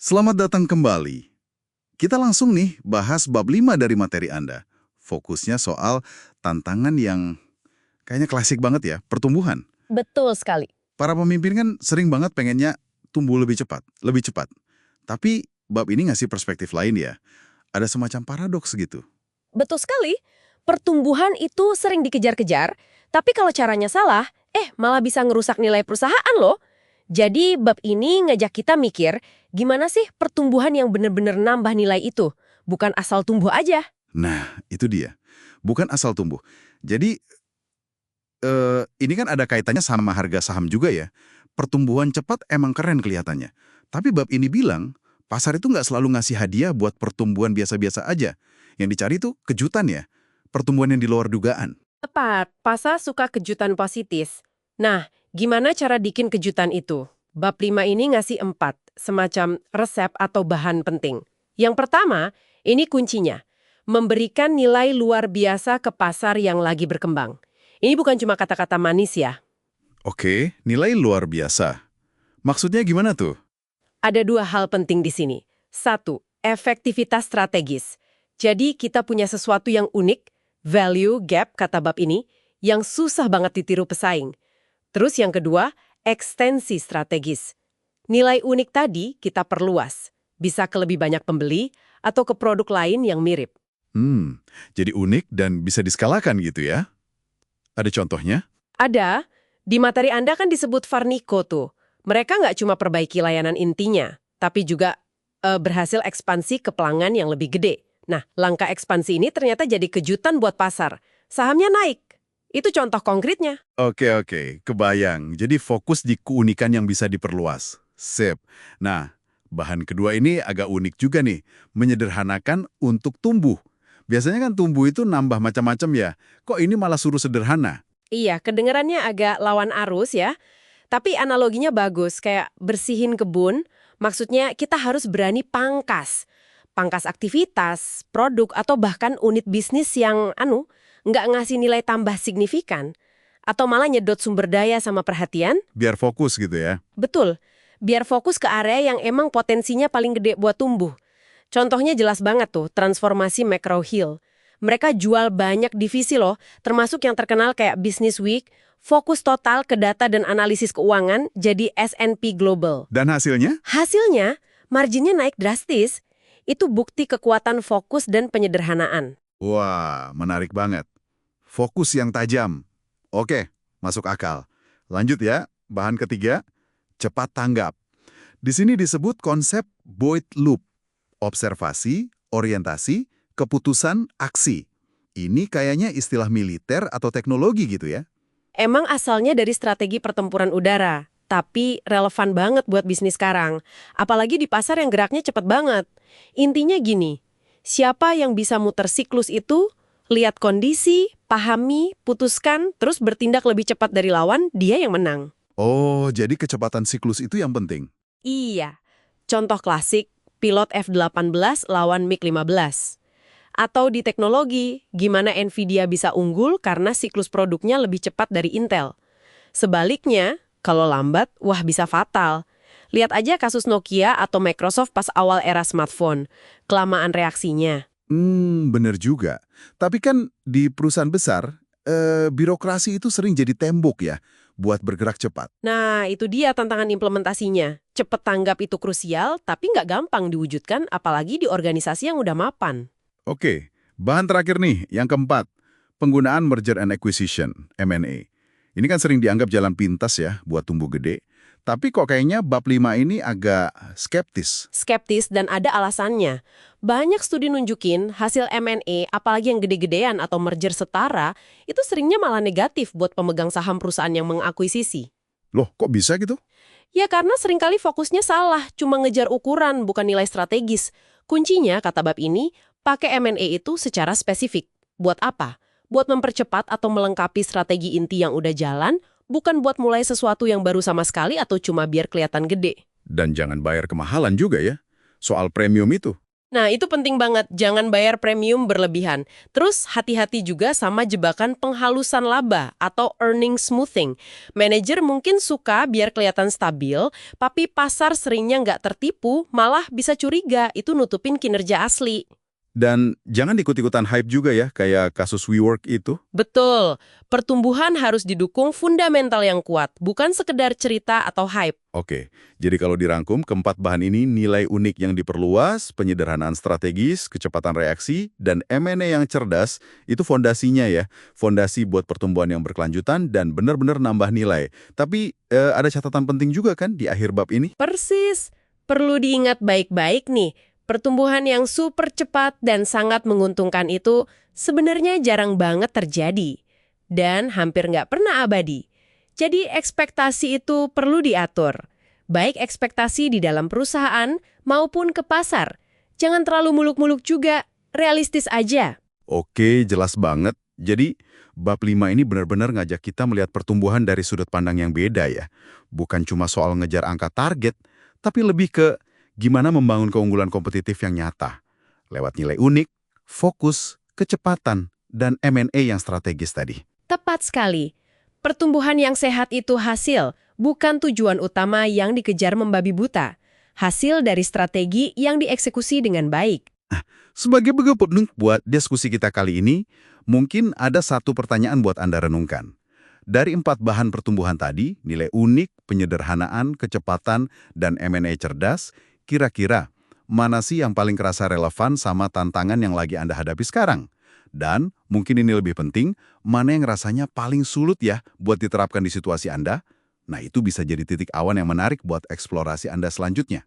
Selamat datang kembali. Kita langsung nih bahas bab 5 dari materi Anda. Fokusnya soal tantangan yang kayaknya klasik banget ya, pertumbuhan. Betul sekali. Para pemimpin kan sering banget pengennya tumbuh lebih cepat, lebih cepat. Tapi bab ini ngasih perspektif lain ya. Ada semacam paradoks gitu. Betul sekali. Pertumbuhan itu sering dikejar-kejar, tapi kalau caranya salah, malah bisa ngerusak nilai perusahaan loh. Jadi bab ini ngajak kita mikir, gimana sih pertumbuhan yang benar-benar nambah nilai itu? Bukan asal tumbuh aja. Nah, itu dia. Bukan asal tumbuh. Jadi, ini kan ada kaitannya sama harga saham juga ya. Pertumbuhan cepat emang keren kelihatannya. Tapi bab ini bilang, pasar itu nggak selalu ngasih hadiah buat pertumbuhan biasa-biasa aja. Yang dicari tuh kejutan ya. Pertumbuhan yang di luar dugaan. Tepat, pasar suka kejutan positif. Nah, gimana cara bikin kejutan itu? Bab 5 ini ngasih 4, semacam resep atau bahan penting. Yang pertama, ini kuncinya. Memberikan nilai luar biasa ke pasar yang lagi berkembang. Ini bukan cuma kata-kata manis ya. Oke, nilai luar biasa. Maksudnya gimana tuh? Ada dua hal penting di sini. Satu, efektivitas strategis. Jadi kita punya sesuatu yang unik, value gap kata bab ini, yang susah banget ditiru pesaing. Terus yang kedua, ekstensi strategis. Nilai unik tadi kita perluas. Bisa ke lebih banyak pembeli atau ke produk lain yang mirip. Jadi unik dan bisa diskalakan gitu ya? Ada contohnya? Ada, di materi Anda kan disebut Farnico tuh. Mereka nggak cuma perbaiki layanan intinya, tapi juga berhasil ekspansi ke pelanggan yang lebih gede. Nah, langkah ekspansi ini ternyata jadi kejutan buat pasar. Sahamnya naik. Itu contoh konkretnya. Oke, kebayang. Jadi fokus di keunikan yang bisa diperluas. Sip. Nah, bahan kedua ini agak unik juga nih. Menyederhanakan untuk tumbuh. Biasanya kan tumbuh itu nambah macam-macam ya. Kok ini malah suruh sederhana? Iya, kedengarannya agak lawan arus ya. Tapi analoginya bagus, kayak bersihin kebun. Maksudnya kita harus berani pangkas. Pangkas aktivitas, produk, atau bahkan unit bisnis yang nggak ngasih nilai tambah signifikan. Atau malah nyedot sumber daya sama perhatian. Biar fokus gitu ya. Betul, biar fokus ke area yang emang potensinya paling gede buat tumbuh. Contohnya jelas banget tuh, transformasi Macro Hill. Mereka jual banyak divisi loh, termasuk yang terkenal kayak Business Week, fokus total ke data dan analisis keuangan jadi S&P Global. Dan hasilnya? Hasilnya, marginnya naik drastis. Itu bukti kekuatan fokus dan penyederhanaan. Wah, menarik banget. Fokus yang tajam. Oke, masuk akal. Lanjut ya, bahan ketiga, cepat tanggap. Di sini disebut konsep Boyd Loop. Observasi, orientasi, keputusan, aksi. Ini kayaknya istilah militer atau teknologi gitu ya? Emang asalnya dari strategi pertempuran udara, tapi relevan banget buat bisnis sekarang. Apalagi di pasar yang geraknya cepet banget. Intinya gini, siapa yang bisa muter siklus itu, lihat kondisi, pahami, putuskan, terus bertindak lebih cepat dari lawan, dia yang menang. Oh, jadi kecepatan siklus itu yang penting. Iya. Contoh klasik, pilot F-18 lawan MiG-15. Atau di teknologi, gimana Nvidia bisa unggul karena siklus produknya lebih cepat dari Intel. Sebaliknya, kalau lambat, wah bisa fatal. Lihat aja kasus Nokia atau Microsoft pas awal era smartphone. Kelamaan reaksinya. Bener juga. Tapi kan di perusahaan besar, birokrasi itu sering jadi tembok ya, buat bergerak cepat. Nah, itu dia tantangan implementasinya. Cepet tanggap itu krusial, tapi nggak gampang diwujudkan, apalagi di organisasi yang udah mapan. Oke, bahan terakhir nih, yang keempat. Penggunaan merger and acquisition, M&A. Ini kan sering dianggap jalan pintas ya, buat tumbuh gede. Tapi kok kayaknya bab 5 ini agak skeptis. Skeptis dan ada alasannya. Banyak studi nunjukin hasil M&A, apalagi yang gede-gedean atau merger setara, itu seringnya malah negatif buat pemegang saham perusahaan yang mengakuisisi. Loh, kok bisa gitu? Ya karena seringkali fokusnya salah, cuma ngejar ukuran, bukan nilai strategis. Kuncinya, kata bab ini, pakai M&A itu secara spesifik. Buat apa? Buat mempercepat atau melengkapi strategi inti yang udah jalan, bukan buat mulai sesuatu yang baru sama sekali atau cuma biar kelihatan gede. Dan jangan bayar kemahalan juga ya, soal premium itu. Nah, itu penting banget. Jangan bayar premium berlebihan. Terus, hati-hati juga sama jebakan penghalusan laba atau earning smoothing. Manajer mungkin suka biar kelihatan stabil, tapi pasar seringnya nggak tertipu, malah bisa curiga itu nutupin kinerja asli. Dan jangan ikut-ikutan hype juga ya, kayak kasus WeWork itu. Betul, pertumbuhan harus didukung fundamental yang kuat, bukan sekedar cerita atau hype. Oke, jadi kalau dirangkum, keempat bahan ini nilai unik yang diperluas, penyederhanaan strategis, kecepatan reaksi, dan M&A yang cerdas, itu fondasinya ya. Fondasi buat pertumbuhan yang berkelanjutan dan benar-benar nambah nilai. Tapi ada catatan penting juga kan di akhir bab ini? Persis, perlu diingat baik-baik nih, pertumbuhan yang super cepat dan sangat menguntungkan itu sebenarnya jarang banget terjadi. Dan hampir nggak pernah abadi. Jadi ekspektasi itu perlu diatur. Baik ekspektasi di dalam perusahaan maupun ke pasar. Jangan terlalu muluk-muluk juga, realistis aja. Oke, jelas banget. Jadi, bab 5 ini benar-benar ngajak kita melihat pertumbuhan dari sudut pandang yang beda ya. Bukan cuma soal ngejar angka target, tapi lebih ke gimana membangun keunggulan kompetitif yang nyata. Lewat nilai unik, fokus, kecepatan, dan M&A yang strategis tadi. Tepat sekali. Pertumbuhan yang sehat itu hasil, bukan tujuan utama yang dikejar membabi buta. Hasil dari strategi yang dieksekusi dengan baik. Sebagai penutup buat diskusi kita kali ini, mungkin ada satu pertanyaan buat Anda renungkan. Dari 4 bahan pertumbuhan tadi, nilai unik, penyederhanaan, kecepatan, dan M&A cerdas, kira-kira mana sih yang paling kerasa relevan sama tantangan yang lagi Anda hadapi sekarang? Dan mungkin ini lebih penting, mana yang rasanya paling sulit ya buat diterapkan di situasi Anda? Nah, itu bisa jadi titik awan yang menarik buat eksplorasi Anda selanjutnya.